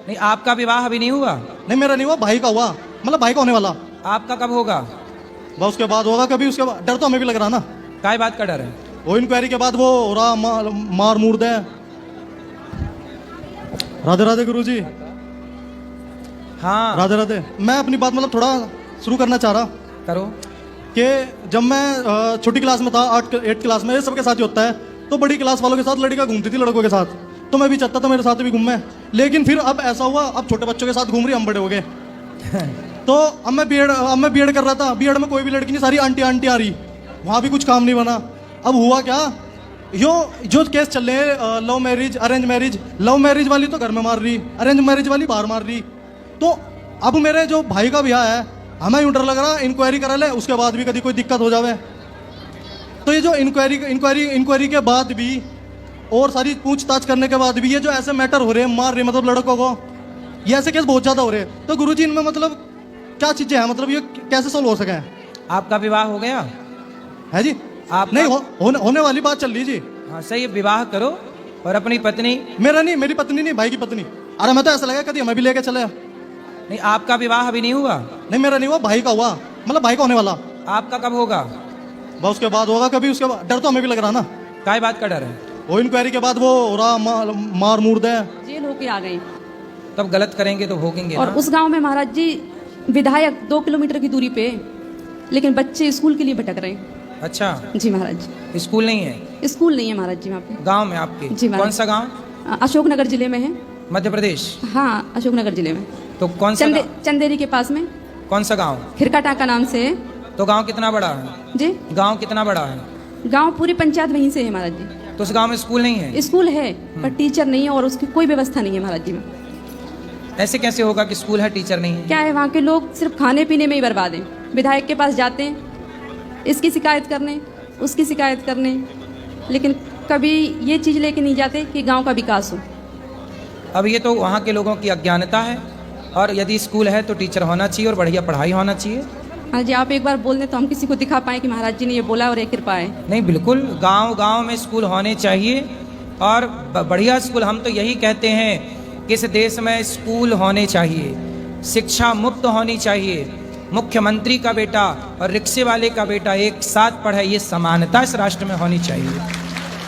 नहीं, आपका विवाह अभी नहीं हुआ? नहीं मेरा नहीं हुआ, भाई का हुआ, मतलब भाई का होने वाला। आपका कब होगा? बस उसके बाद होगा कभी, उसके बाद डर तो हमें भी लग रहा ना। काय बात का डर है? वो इंक्वायरी के बाद वो हो रहा मार मूर दे। राधे राधे गुरुजी। हाँ राधे राधे। मैं अपनी बात मतलब थोड़ा शुरू करना चाह रहा करो। कि जब मैं छोटी क्लास में था, 8 क्लास में, ये सबके साथ ही होता है, तो बड़ी क्लास वालों के साथ लड़कियां घूमती थी लड़कों के साथ, तो मैं भी चाहता था मेरे साथ भी घूमे। लेकिन फिर अब ऐसा हुआ, अब छोटे बच्चों के साथ घूम रही, हम बड़े हो गए। तो अब मैं बीएड कर रहा था, बीएड में कोई भी लड़की नहीं, सारी आंटी आंटी आ रही, वहाँ भी कुछ काम नहीं बना। अब हुआ क्या, जो केस चल रहे हैं, love marriage arrange marriage, love marriage वाली तो घर में मार रही, अरेंज मैरिज वाली बाहर मार रही। तो अब मेरे जो भाई का ब्याह है, हमें यूं डर लग रहा, इंक्वायरी करा ले, उसके बाद भी कभी कोई दिक्कत हो जावे। तो ये जो इंक्वायरी के बाद भी और सारी पूछताछ करने के बाद भी ये जो ऐसे मैटर हो रहे हैं, मार रहे मतलब लड़कों को, ये ऐसे केस बहुत ज़्यादा हो रहे हैं। तो गुरुजी इनमें मतलब क्या चीज़ें हैं, मतलब ये कैसे सोल्व हो सके? आपका विवाह हो गया है जी? आप नहीं होने वाली बात चल रही जी। हाँ सही, विवाह करो और अपनी पत्नी। मेरा नहीं, मेरी पत्नी नहीं, भाई की पत्नी। अरे मैं तो ऐसा लगा कभी हमें भी लेके चले। नहीं, आपका विवाह अभी नहीं हुआ? नहीं मेरा नहीं हुआ, भाई का हुआ, मतलब भाई का होने वाला। आपका कब होगा? बस उसके बाद होगा कभी, उसके बाद डर तो हमें भी लग रहा ना। काय बात का डर है? वो इंक्वायरी के बाद वो हो रहा मार मूर दे। जेल होके आ गए। तब गलत करेंगे तो भोगेंगे और ना। उस गांव में महाराज जी विधायक 2 किलोमीटर की दूरी पे, लेकिन बच्चे स्कूल के लिए भटक रहे हैं। अच्छा, जी महाराज जी, स्कूल नहीं है? स्कूल नहीं है महाराज जी वहाँ पे। गांव में आपके? जी महाराज। कौन सा गांव? अशोकनगर जिले में है। मध्य प्रदेश? हाँ, अशोकनगर जिले में। तो कौन सा गाँव? चंदेरी के पास में। कौन सा गांव? खिरकाटा नाम से है। तो गांव कितना बड़ा है? जी, गांव कितना बड़ा है? गांव पूरी पंचायत वहीं से है महाराज जी। तो उस गांव में स्कूल नहीं है? स्कूल है पर टीचर नहीं है और उसकी कोई व्यवस्था नहीं है महाराज जी में। ऐसे कैसे होगा कि स्कूल है टीचर नहीं है? क्या है, वहाँ के लोग सिर्फ खाने पीने में ही बर्बाद हैं। विधायक के पास जाते हैं, इसकी शिकायत करने, उसकी शिकायत करने, लेकिन कभी ये चीज़ लेके नहीं जाते कि गांव का विकास हो। अब ये तो वहाँ के लोगों की अज्ञानता है, और यदि स्कूल है तो टीचर होना चाहिए और बढ़िया पढ़ाई होना चाहिए। हाँ जी, आप एक बार बोल दें तो हम किसी को दिखा पाएँ कि महाराज जी ने ये बोला और ये कृपा है। नहीं, बिल्कुल गांव गांव में स्कूल होने चाहिए, और बढ़िया स्कूल। हम तो यही कहते हैं कि इस देश में स्कूल होने चाहिए, शिक्षा मुफ्त होनी चाहिए। मुख्यमंत्री का बेटा और रिक्शे वाले का बेटा एक साथ पढ़े, ये समानता इस राष्ट्र में होनी चाहिए।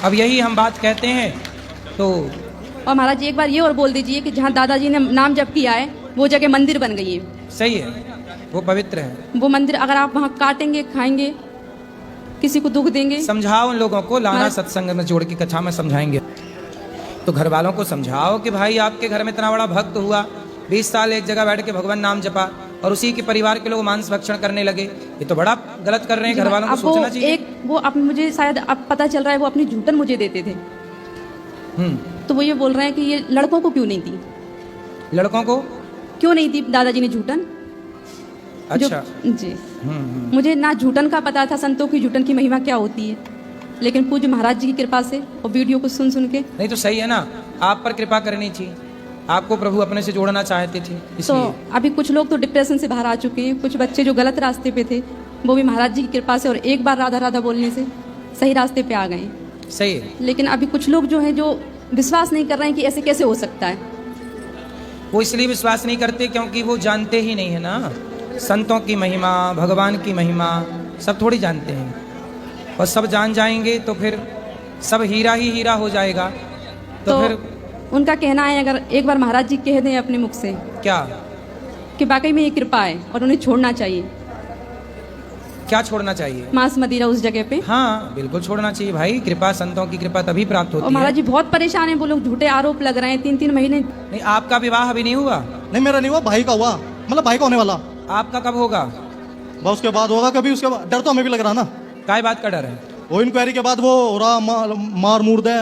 अब यही हम बात कहते हैं। तो और महाराज जी एक बार ये और बोल दीजिए कि जहाँ दादाजी ने नाम जप किया है वो जगह मंदिर बन गई है। सही है, वो पवित्र है। वो मंदिर अगर आप वहाँ काटेंगे, खाएंगे, किसी को दुख देंगे। समझाओ उन लोगों को, लाना सत्संग में जोड़ के कथा में समझाएंगे। तो घर वालों को समझाओ कि भाई आपके घर में इतना बड़ा भक्त हुआ, 20 साल एक जगह बैठ के भगवान नाम जपा, और उसी के परिवार के लोग मांस भक्षण करने लगे। ये तो बड़ा गलत कर रहे हैं। घर वालों को सोचना चाहिए। एक वो अब मुझे शायद अब पता चल रहा है, वो अपनी झूठन मुझे देते थे। तो वो ये बोल रहे हैं कि ये लड़कों को क्यों नहीं दी, लड़कों को क्यों नहीं दी दादाजी ने झूठन। अच्छा। जी, मुझे ना झूठन का पता था, संतों की झूठन की महिमा क्या होती है, लेकिन पूज्य महाराज जी की कृपा से और वीडियो को सुन सुन के। नहीं तो सही है ना, आप पर कृपा करनी थी, आपको प्रभु अपने से जोड़ना चाहते थे, तो इसलिए। अभी कुछ लोग तो डिप्रेशन से बाहर आ चुके हैं, कुछ बच्चे जो गलत रास्ते पे थे वो भी महाराज जी की कृपा से और एक बार राधा राधा बोलने से सही रास्ते पे आ गए हैं। सही है। लेकिन अभी कुछ लोग जो हैं जो विश्वास नहीं कर रहे हैं कि ऐसे कैसे हो सकता है। वो इसलिए विश्वास नहीं करते क्योंकि वो जानते ही नहीं है ना संतों की महिमा, भगवान की महिमा, सब थोड़ी जानते हैं। और सब जान जाएंगे तो फिर सब हीरा ही हीरा हो जाएगा। तो फिर उनका कहना है, अगर एक बार महाराज जी कह दें अपने मुख से क्या कि वाकई में ये कृपा है और उन्हें छोड़ना चाहिए, क्या छोड़ना चाहिए? मांस मदिरा उस जगह पे। हाँ बिल्कुल छोड़ना चाहिए भाई। कृपा, संतों की कृपा तभी प्राप्त और होती महाराज है। जी बहुत परेशान हैं, वो लोग झूठे आरोप लग रहे हैं 3-3 महीने। नहीं, आपका विवाह अभी नहीं हुआ? नहीं मेरा नहीं हुआ, भाई का हुआ, मतलब भाई का होने वाला। आपका कब होगा? बस उसके बाद होगा कभी, उसके बाद डर तो हमें भी लग रहा ना। काय बात का डर है? वो इंक्वायरी के बाद वो हो रहा मार मूर दे।